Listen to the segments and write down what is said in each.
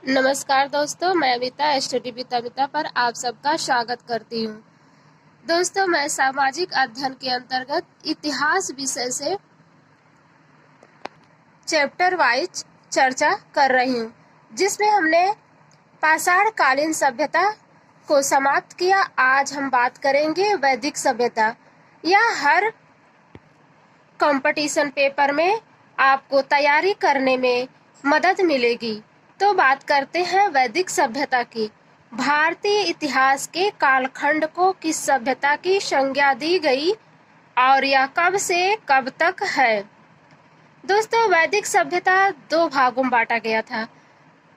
नमस्कार दोस्तों, मैं अमिता स्टडी विद अमिता पर आप सबका स्वागत करती हूँ। दोस्तों, मैं सामाजिक अध्ययन के अंतर्गत इतिहास विषय से चैप्टर वाइज चर्चा कर रही हूँ, जिसमें हमने पाषाण कालीन सभ्यता को समाप्त किया। आज हम बात करेंगे वैदिक सभ्यता। यह हर कंपटीशन पेपर में आपको तैयारी करने में मदद मिलेगी। तो बात करते हैं वैदिक सभ्यता की। भारतीय इतिहास के कालखंड को किस सभ्यता की संज्ञा दी गई और यह कब से कब तक है? दोस्तों, वैदिक सभ्यता दो भागों में बांटा गया था।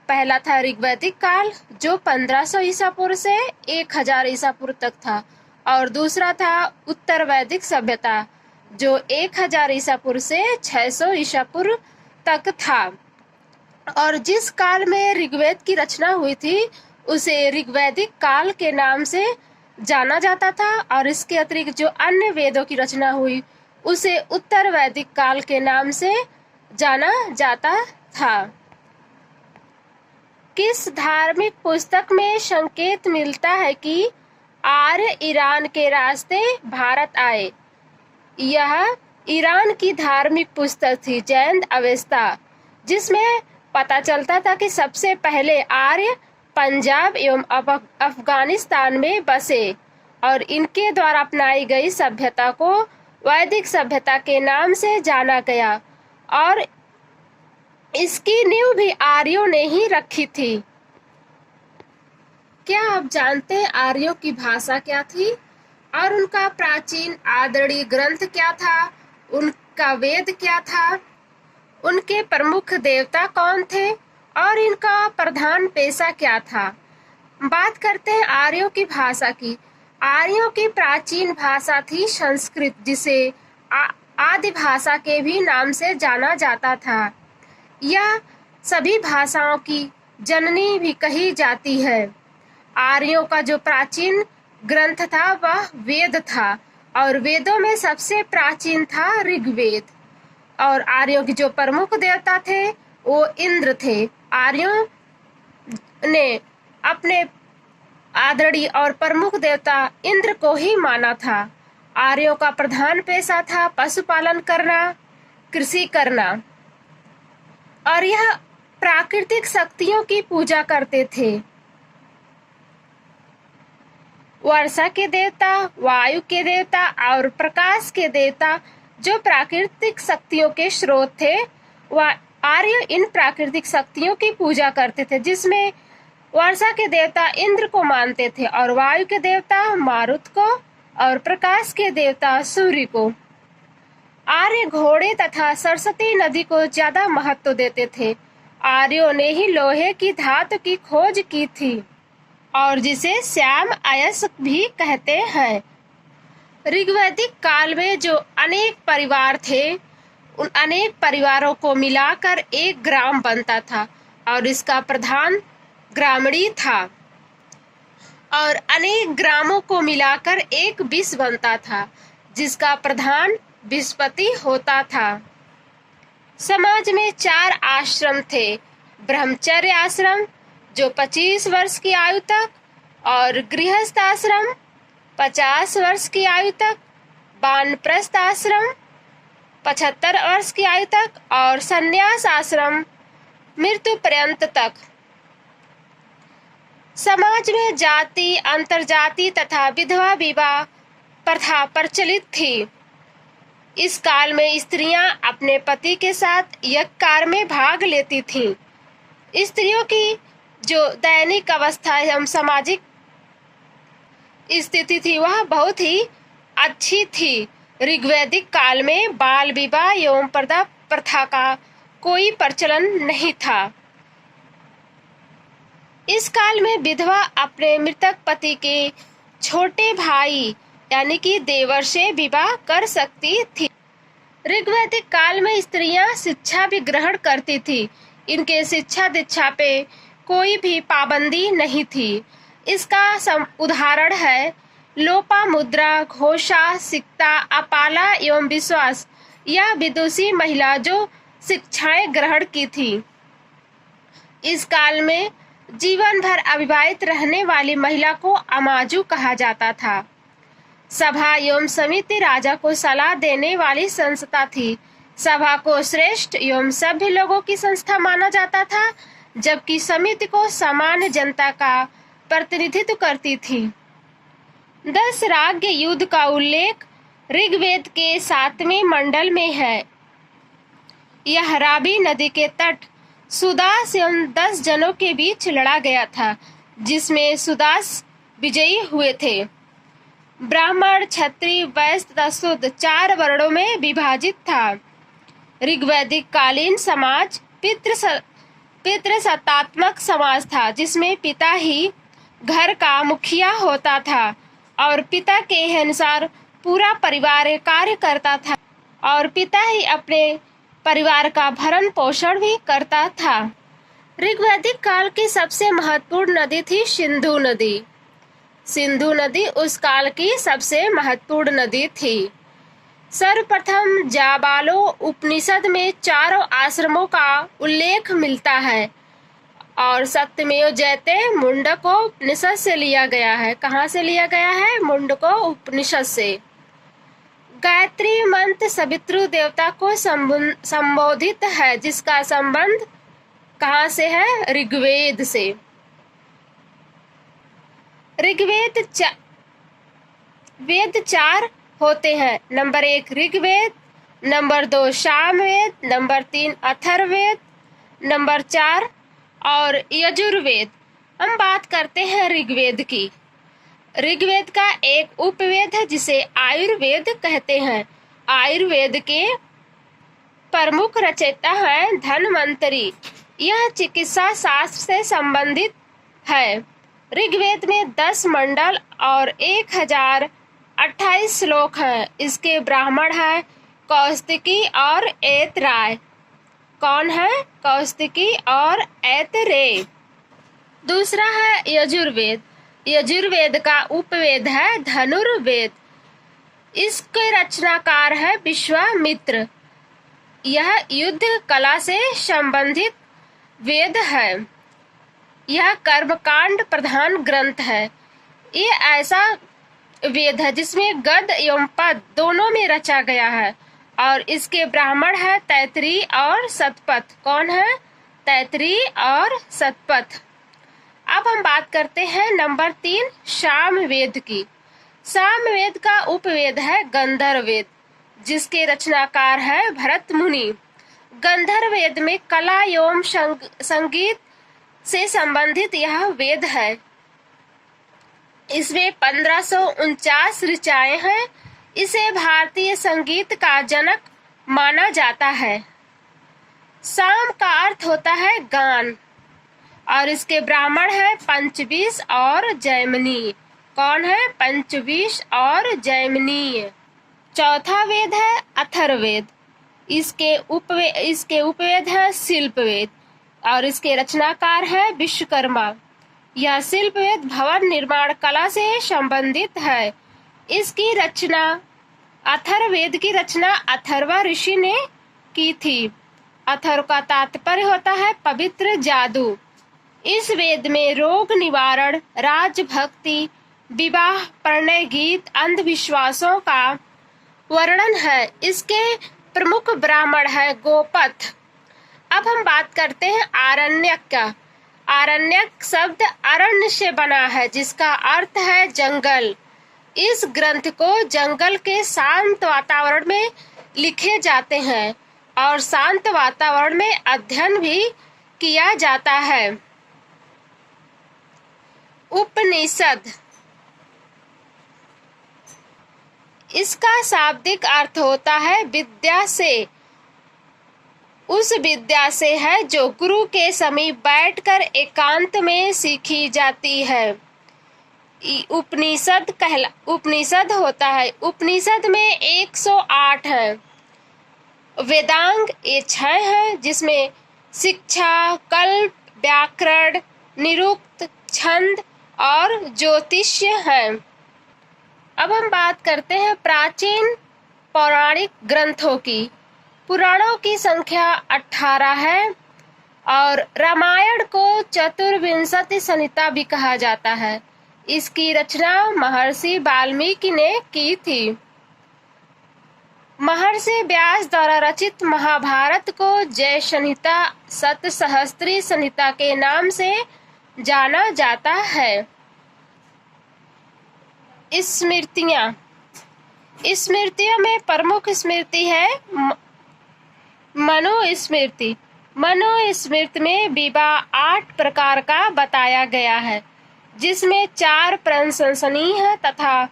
पहला था ऋग्वैदिक काल, जो 1500 ईसा पूर्व से 1000 ईसा पूर्व तक था, और दूसरा था उत्तर वैदिक सभ्यता, जो 1000 ईसा पूर्व से 600 ईसा पूर्व तक था। और जिस काल में ऋग्वेद की रचना हुई थी उसे ऋग्वैदिक काल के नाम से जाना जाता था, और इसके अतिरिक्त जो अन्य वेदों की रचना हुई उसे उत्तर वैदिक काल के नाम से जाना जाता था। किस धार्मिक पुस्तक में संकेत मिलता है कि आर्य ईरान के रास्ते भारत आए? यह ईरान की धार्मिक पुस्तक थी, जैन अवेस्ता, जिसमें पता चलता था कि सबसे पहले आर्य पंजाब एवं अफगानिस्तान में बसे, और इनके द्वारा अपनाई गई सभ्यता को वैदिक सभ्यता के नाम से जाना गया, और इसकी नींव भी आर्यों ने ही रखी थी। क्या आप जानते हैं आर्यों की भाषा क्या थी और उनका प्राचीन आदरणीय ग्रंथ क्या था? उनका वेद क्या था? उनके प्रमुख देवता कौन थे और इनका प्रधान पेशा क्या था? बात करते हैं आर्यों की भाषा की। आर्यों की प्राचीन भाषा थी संस्कृत, जिसे आदि भाषा के भी नाम से जाना जाता था। यह सभी भाषाओं की जननी भी कही जाती है। आर्यों का जो प्राचीन ग्रंथ था वह वेद था, और वेदों में सबसे प्राचीन था ऋग्वेद। और आर्यों के जो प्रमुख देवता थे वो इंद्र थे। आर्यों ने अपने आदरणीय और प्रमुख देवता इंद्र को ही माना था। आर्यों का प्रधान पेशा था पशुपालन करना, कृषि करना, और यह प्राकृतिक शक्तियों की पूजा करते थे। वर्षा के देवता, वायु के देवता और प्रकाश के देवता जो प्राकृतिक शक्तियों के स्रोत थे, वह आर्य इन प्राकृतिक शक्तियों की पूजा करते थे, जिसमें वर्षा के देवता इंद्र को मानते थे, और वायु के देवता मारुत को, और प्रकाश के देवता सूर्य को। आर्य घोड़े तथा सरस्वती नदी को ज्यादा महत्व देते थे। आर्यों ने ही लोहे की धातु की खोज की थी, और जिसे श्याम अयस्क भी कहते हैं। ऋग्वैदिक काल में जो अनेक परिवार थे, उन अनेक परिवारों को मिलाकर एक ग्राम बनता था, और इसका प्रधान ग्रामणी था, और अनेक ग्रामों को मिलाकर एक विष बनता था, जिसका प्रधान विषपति होता था। समाज में 4 आश्रम थे। ब्रह्मचर्य आश्रम, जो 25 वर्ष की आयु तक, और गृहस्थ आश्रम 50 वर्ष की आयु तक, वानप्रस्थ आश्रम 75 वर्ष की आयु तक, और संन्यास आश्रम मृत्यु पर्यंत तक। समाज में जाति, अंतरजाति तथा विधवा विवाह प्रथा प्रचलित थी। इस काल में स्त्रियां अपने पति के साथ यज्ञ कार्य में भाग लेती थीं। स्त्रियों की जो दैनिक अवस्था एवं सामाजिक स्थिति थी वह बहुत ही अच्छी थी। ऋग्वैदिक काल में बाल विवाह एवं पर्दा प्रथा का कोई प्रचलन नहीं था। इस काल में विधवा अपने मृतक पति के छोटे भाई यानी कि देवर से विवाह कर सकती थी। ऋग्वैदिक काल में स्त्रियां शिक्षा भी ग्रहण करती थी। इनके शिक्षा दीक्षा पे कोई भी पाबंदी नहीं थी। इसका उदाहरण है लोपामुद्रा, घोषा, सिक्ता, अपाला एवं विश्वास। यह विदुषी महिला जो शिक्षाएं ग्रहण की थी। इस काल में जीवन भर अविवाहित रहने वाली महिला को अमाजू कहा जाता था। सभा एवं समिति राजा को सलाह देने वाली संस्था थी। सभा को श्रेष्ठ एवं सभ्य लोगों की संस्था माना जाता था, जबकि समिति को सामान्य जनता का प्रतिनिधित्व करती थी। 10 राज्य युद्ध का उल्लेख ऋग्वेद के 7वें मंडल में है। यह रावी नदी के तट सुदास एवं 10 जनों के बीच लड़ा गया था, जिसमें सुदास विजयी हुए थे। ब्राह्मण, क्षत्रिय, वैश्य तथा शूद्र 4 वर्णों में विभाजित था। ऋग्वैदिक कालीन समाज पितृसत्तात्मक समाज था, जिसमें पिता ही घर का मुखिया होता था और पिता के अनुसार पूरा परिवार कार्य करता था और पिता ही अपने परिवार का भरण पोषण भी करता था। ऋग्वैदिक काल की सबसे महत्वपूर्ण नदी थी सिंधु नदी। सिंधु नदी उस काल की सबसे महत्वपूर्ण नदी थी। सर्वप्रथम जाबालो उपनिषद में 4 आश्रमों का उल्लेख मिलता है और सत्यमेव जयते मुंडको उपनिषद से लिया गया है। कहाँ से लिया गया है? मुंडको उपनिषद से। गायत्री मंत्र सवितृ देवता को संबोधित है, जिसका संबंध कहाँ से है? ऋग्वेद से। ऋग्वेद वेद 4 होते हैं। Number 1 Rigveda, number 2 Samaveda, number 3 Atharvaveda, number 4 और यजुर्वेद। हम बात करते हैं ऋग्वेद की। ऋग्वेद का एक उपवेद है जिसे आयुर्वेद कहते हैं। आयुर्वेद के प्रमुख रचयिता हैं धन्वंतरी। यह चिकित्सा शास्त्र से संबंधित है। ऋग्वेद में 10 मंडल और 1028 श्लोक हैं। इसके ब्राह्मण हैं कौस्तिकी और ऐतराय। कौन है? कौस्तिकी और ऐतरेय। दूसरा है यजुर्वेद। यजुर्वेद का उपवेद है धनुर्वेद। इसके रचनाकार है विश्वामित्र। यह युद्ध कला से संबंधित वेद है। यह कर्मकांड प्रधान ग्रंथ है। ये ऐसा वेद है जिसमें गद्य एवं पद दोनों में रचा गया है और इसके ब्राह्मण है तैतरी और सतपथ। कौन है? तैतरी और सतपथ। अब हम बात करते हैं नंबर 3 सामवेद की। सामवेद का उपवेद है गंधर्ववेद, जिसके रचनाकार है भरत मुनि। गंधर्ववेद में कला एवं संगीत से संबंधित यह वेद है। इसमें 1549 ऋचाएं हैं। इसे भारतीय संगीत का जनक माना जाता है। साम का अर्थ होता है गान और इसके ब्राह्मण है पंचविश और जैमिनी। कौन है? पंचविश और जैमिनी। चौथा वेद है अथर्ववेद। इसके उपवेद है शिल्पवेद और इसके रचनाकार है विश्वकर्मा। यह शिल्पवेद भवन निर्माण कला से संबंधित है। इसकी रचना अथर्ववेद की रचना अथर्वा ऋषि ने की थी। अथर्व का तात्पर्य होता है पवित्र जादू। इस वेद में रोग निवारण, राजभक्ति, विवाह, प्रणय गीत, अंधविश्वासों का वर्णन है। इसके प्रमुख ब्राह्मण है गोपथ। अब हम बात करते हैं आरण्यक का। आरण्यक शब्द अरण्य से बना है, जिसका अर्थ है जंगल। इस ग्रंथ को जंगल के शांत वातावरण में लिखे जाते हैं और शांत वातावरण में अध्ययन भी किया जाता है। उपनिषद, इसका शाब्दिक अर्थ होता है विद्या से। उस विद्या से है जो गुरु के समीप बैठकर एकांत में सीखी जाती है। उपनिषद होता है। उपनिषद में 108 है। वेदांग ये 6 हैं, जिसमें शिक्षा, कल्प, व्याकरण, निरुक्त, छंद और ज्योतिष्य है। अब हम बात करते हैं प्राचीन पौराणिक ग्रंथों की। पुराणों की संख्या 18 है और रामायण को चतुर्विंशति संहिता भी कहा जाता है। इसकी रचना महर्षि वाल्मीकि ने की थी। महर्षि व्यास द्वारा रचित महाभारत को जय संहिता, सतसहस्त्री संहिता के नाम से जाना जाता है। स्मृतियां। स्मृतियों में प्रमुख स्मृति है मनुस्मृति। मनुस्मृति में विवाह 8 प्रकार का बताया गया है, जिसमें 4 प्रशंसनीय तथा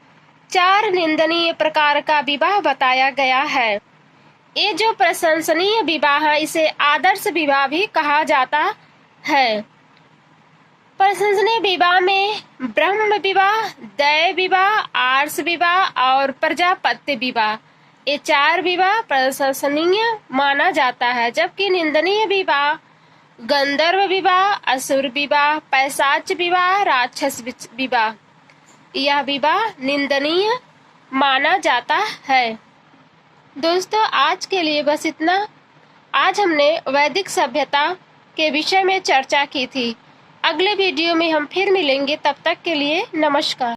4 निंदनीय प्रकार का विवाह बताया गया है। ये जो प्रशंसनीय विवाह है, इसे आदर्श विवाह भी कहा जाता है। प्रशंसनीय विवाह में ब्रह्म विवाह, दैव विवाह, आर्ष विवाह और प्रजापत्य विवाह, ये 4 विवाह प्रशंसनीय माना जाता है। जबकि निंदनीय विवाह गंधर्व विवाह, असुर विवाह, पैशाच विवाह, राक्षस विवाह, यह विवाह निंदनीय माना जाता है। दोस्तों, आज के लिए बस इतना। आज हमने वैदिक सभ्यता के विषय में चर्चा की थी। अगले वीडियो में हम फिर मिलेंगे। तब तक के लिए नमस्कार।